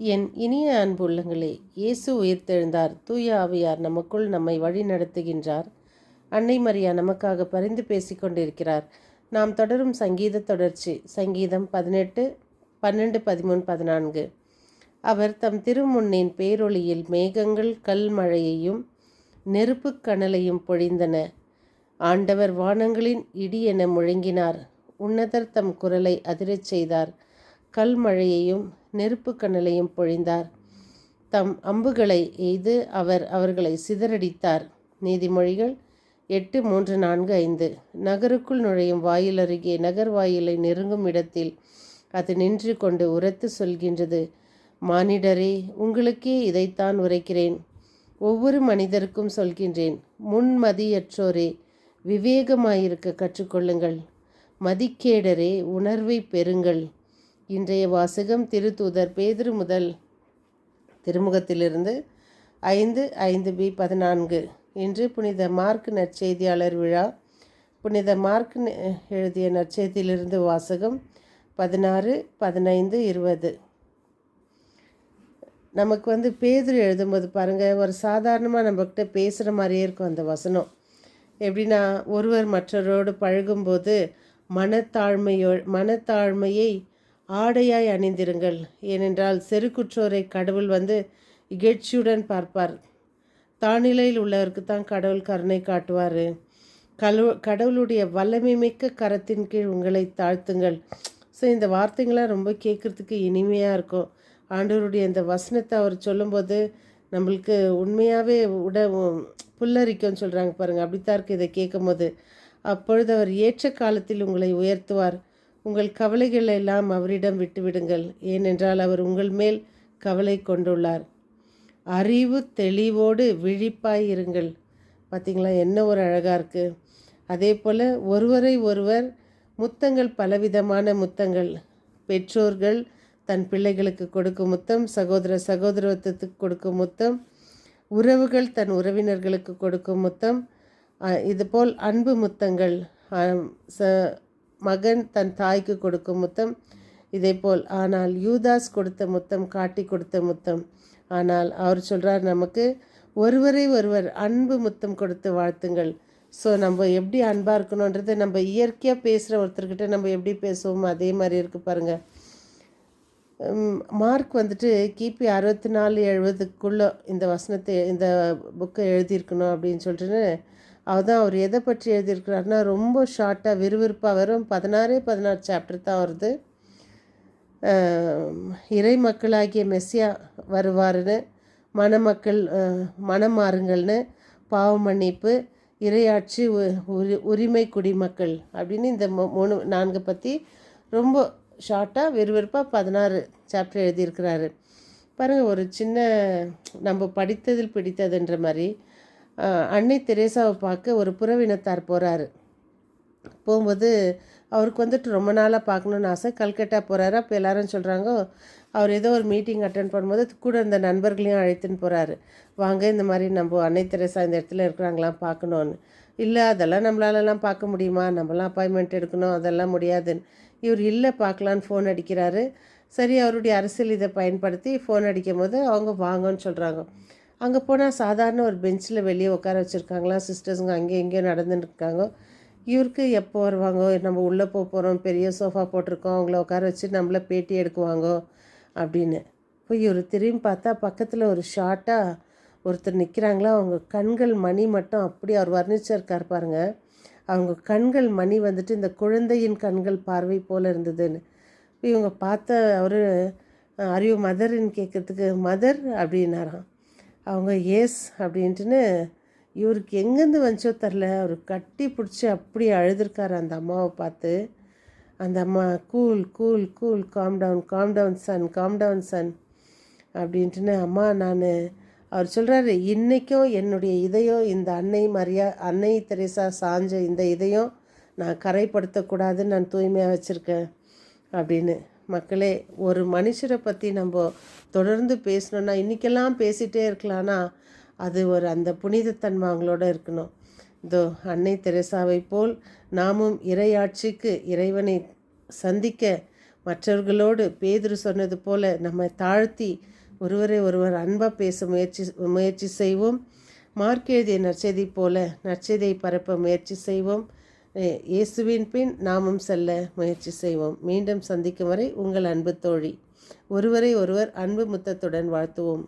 என் இனிய அன்பு உள்ளங்களே, இயேசு உயிர்த்தெழுந்தார். தூய ஆவியார் நமக்குள் நம்மை வழி நடத்துகின்றார். அன்னை மரியா நமக்காக பரிந்து பேசிக் கொண்டிருக்கிறார். நாம் தொடரும் சங்கீத தொடர்ச்சி. சங்கீதம் 18, 12, 13, 14. அவர் தம் திருமுன்னின் பேரொளியில் மேகங்கள் கல் மழையையும் நெருப்புக் கனலையும் பொழிந்தன. ஆண்டவர் வானங்களின் இடி என முழங்கினார். உன்னதர் தம் குரலை அதிரச் செய்தார். கல் மழையையும் நெருப்பு கனலையும் பொழிந்தார். தம் அம்புகளை எய்து அவர் அவர்களை சிதறடித்தார். நீதிமொழிகள் 8, 3, 4, 5. நகருக்குள் நுழையும் வாயில் அருகே நகர் வாயிலை நெருங்கும் இடத்தில் அது நின்று கொண்டு உரத்து சொல்கின்றது, மானிடரே, உங்களுக்கே இதைத்தான் உரைக்கிறேன். ஒவ்வொரு மனிதருக்கும் சொல்கின்றேன், முன்மதியற்றோரே, விவேகமாயிருக்க கற்றுக்கொள்ளுங்கள். மதிக்கேடரே, உணர்வை பெறுங்கள். இன்றைய வாசகம் திருத்தூதர் பேதுரு முதல் திருமுகத்திலிருந்து 5:5b-14. இன்று புனித மார்க் நற்செய்தியாளர் விழா. புனித மார்க் எழுதிய நற்செய்தியிலிருந்து வாசகம் 16, 15, 20. நமக்கு பேதுரு எழுதும்போது பாருங்கள், ஒரு சாதாரணமாக நம்மக்கிட்ட பேசுகிற மாதிரியே இருக்கும் அந்த வசனம். எப்படின்னா, ஒருவர் மற்றவரோடு பழகும்போது மனத்தாழ்மையை ஆடையாய் அணிந்திருங்கள். ஏனென்றால் செருக்குற்றோரை கடவுள் இகழ்ச்சியுடன் பார்ப்பார். தாழ்நிலையில் உள்ளவருக்கு தான் கடவுள் கருணை காட்டுவார். கடவுளுடைய வல்லமை மிக்க கரத்தின் கீழ் உங்களை தாழ்த்துங்கள். ஸோ இந்த வார்த்தைங்களாம் ரொம்ப கேட்குறதுக்கு இனிமையாக இருக்கும். ஆண்டவருடைய இந்த வசனத்தை அவர் சொல்லும்போது நம்மளுக்கு உண்மையாகவே புல்லரிக்கும்னு சொல்கிறாங்க பாருங்கள். அப்படித்தான் இருக்குது இதை கேட்கும் போது. அப்பொழுது அவர் ஏற்ற காலத்தில் உங்களை உயர்த்துவார். உங்கள் கவலைகள் எல்லாம் அவரிடம் விட்டுவிடுங்கள், ஏனென்றால் அவர் உங்கள் மேல் கவலை கொண்டுள்ளார். அறிவு தெளிவோடு விழிப்பாய் இருங்கள். பார்த்திங்களா, என்ன ஒரு அழகாக இருக்குது. அதே போல் ஒருவரை ஒருவர் முத்தங்கள், பலவிதமான முத்தங்கள். பெற்றோர்கள் தன் பிள்ளைகளுக்கு கொடுக்கும் முத்தம், சகோதரத்துவத்துக்கு கொடுக்கும் முத்தம், உறவுகள் தன் உறவினர்களுக்கு கொடுக்கும் முத்தம், இதுபோல் அன்பு முத்தங்கள், மகன் தன் தாய்க்கு கொடுக்கும் முத்தம், இதேபோல். ஆனால் யூதாஸ் கொடுத்த முத்தம் காட்டி கொடுத்த முத்தம். ஆனால் அவர் சொல்கிறார், நமக்கு ஒருவரை ஒருவர் அன்பு முத்தம் கொடுத்து வாழ்த்துங்கள். ஸோ நம்ம எப்படி அன்பாக இருக்கணுன்றது, நம்ம இயற்கையாக பேசுகிற ஒருத்தர்கிட்ட நம்ம எப்படி பேசுவோமோ அதே மாதிரி இருக்குது பாருங்கள். மார்க் கிபி 64-70 இந்த வசனத்தை, இந்த புக்கை எழுதியிருக்கணும் அப்படின்னு சொல்லிட்டு அதுதான் அவர் எதை பற்றி எழுதியிருக்கிறாருன்னா, ரொம்ப ஷார்ட்டாக விறுவிறுப்பாக வரும். 16 சாப்டர் தான் வருது. இறை மக்களாகிய மெஸ்ஸியா வருவாருன்னு, மனம் மாறுங்கள்னு, பாவ மன்னிப்பு, இறையாட்சி, உரிமை, குடிமக்கள் அப்படின்னு இந்த 4 பற்றி ரொம்ப ஷார்ட்டாக விறுவிறுப்பாக 16 சாப்டர் எழுதியிருக்கிறாரு பாருங்கள். ஒரு சின்ன நம்ம படித்ததில் பிடித்ததுன்ற மாதிரி அன்னை தெரேசாவை பார்க்க ஒரு புறவினத்தார் போகிறாரு. போகும்போது அவருக்கு ரொம்ப நாளாக பார்க்கணுன்னு ஆசை. கல்கட்டா போகிறாரு. அப்போ எல்லாரும் சொல்கிறாங்க, அவர் ஏதோ ஒரு மீட்டிங் அட்டன் பண்ணும்போது கூட இருந்த நண்பர்களையும் அழைத்துன்னு போகிறாரு. வாங்க, இந்த மாதிரி நம்ம அன்னை தெரேசா இந்த இடத்துல இருக்கிறாங்களாம் பார்க்கணுன்னு. இல்லை, அதெல்லாம் நம்மளாலலாம் பார்க்க முடியுமா, நம்மளாம் அப்பாயின்மெண்ட் எடுக்கணும், அதெல்லாம் முடியாதுன்னு. இவர் இல்லை, பார்க்கலான்னு ஃபோன் அடிக்கிறாரு. சரி, அவருடைய அரசியல் இதை பயன்படுத்தி ஃபோன் அடிக்கும் போது அவங்க வாங்கன்னு சொல்கிறாங்க. அங்கே போனால் சாதாரண ஒரு பெஞ்சில் வெளியே உட்கார வச்சுருக்காங்களாம். சிஸ்டர்ஸுங்க அங்கேயும் இங்கேயும் நடந்துட்டு இருக்காங்க. இவருக்கு எப்போ வருவாங்க, நம்ம உள்ளே போகிறோம், பெரிய சோஃபா போட்டிருக்கோம், அவங்கள உட்கார வச்சு நம்மளை பேட்டி எடுக்குவாங்க அப்படின்னு. இப்போ இவர் திரும்பி பார்த்தா பக்கத்தில் ஒரு ஷார்ட்டாக ஒருத்தர் நிற்கிறாங்களா. அவங்க கண்கள் மணி மட்டும் அப்படி அவர் வர்ணிச்சிருக்கார் பாருங்க. அவங்க கண்கள் மணி இந்த குழந்தையின் கண்கள் பார்வை போல் இருந்ததுன்னு. இப்போ இவங்க பார்த்த அவர் அறிவு மதர்ன்னு கேட்குறதுக்கு மதர் அப்படின்னாராம். அவங்க ஏஸ் அப்படின்ட்டுன்னு இவருக்கு எங்கேருந்து வந்துச்சோ தெரில, அவர் கட்டி பிடிச்சி அப்படி அழுதுருக்கார் அந்த அம்மாவை பார்த்து. அந்த அம்மா cool cool cool, calm down son அப்படின்ட்டுன்னு, அம்மா அவர் சொல்கிறாரு, இன்றைக்கும் என்னுடைய இதயம் இந்த அன்னை தெரேசா சாஞ்ச இந்த இதயம் நான் கரைப்படுத்தக்கூடாதுன்னு நான் தூய்மையாக வச்சுருக்கேன் அப்படின்னு. மக்களே, ஒரு மனுஷரை பற்றி நம்ம தொடர்ந்து பேசணுன்னா இன்றைக்கெல்லாம் பேசிகிட்டே இருக்கலாம்னா அது அந்த புனிதத்தன்மை அவங்களோட இருக்கணும். இதோ அன்னை தெரேசாவை போல் நாமும் இறையாட்சிக்கு, இறைவனை சந்திக்க மற்றவர்களோடு பேதுரு சொன்னது போல நம்மை தாழ்த்தி ஒருவரை ஒருவர் அன்பாக பேச முயற்சி செய்வோம். மார்க் எழுதிய நற்செய்தி போல நற்செய்தியை பரப்ப முயற்சி செய்வோம். இயேசுவின் பின் நாமும் செல்ல முயற்சி செய்வோம். மீண்டும் சந்திக்கும் வரை உங்கள் அன்பு தோழி. ஒருவரை ஒருவர் அன்பு முத்தத்துடன் வாழ்த்துவோம்.